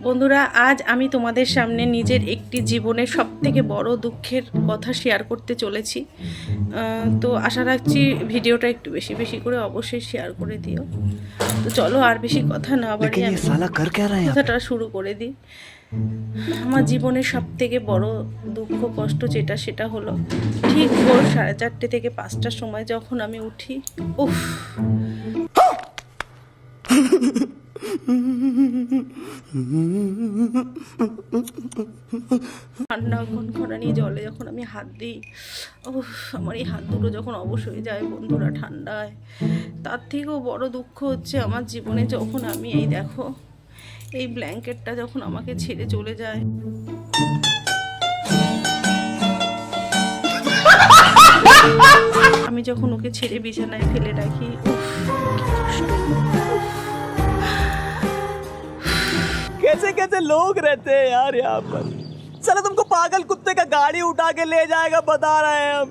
বন্ধুরা, আজ আমি তোমাদের সামনে নিজের একটি জীবনের সবথেকে বড় দুঃখের কথা শেয়ার করতে চলেছি। তো আশা রাখছি ভিডিওটা একটু বেশি বেশি করে অবশ্যই শেয়ার করে দিও। তো চলো আর বেশি কথা না বাড়িয়ে আমি কথাটা শুরু করে দিই। আমার জীবনের সবথেকে বড় দুঃখ কষ্ট সেটা হলো ঠিক ভোর 4:30 থেকে 5টার সময় যখন আমি উঠি। উফ, ঠান্ডা খনখনানি জলে যখন আমি হাত দিই, উফ, আমার এই হাত দুটো যখন অবশ হয়ে যায় বন্ধুরা ঠান্ডায়। তার থেকেও বড় দুঃখ হচ্ছে আমার জীবনে যখন আমি এই দেখো এই ব্ল্যাঙ্কেটটা যখন আমাকে ছেড়ে চলে যায়। আমি যখন ওকে ছেড়ে বিছানায় ফেলে রাখি, कैसे कैसे लोग रहते हैं यार यहाँ पर। साला तुमको पागल कुत्ते का गाड़ी उठा के ले जाएगा बता रहे हैं हम।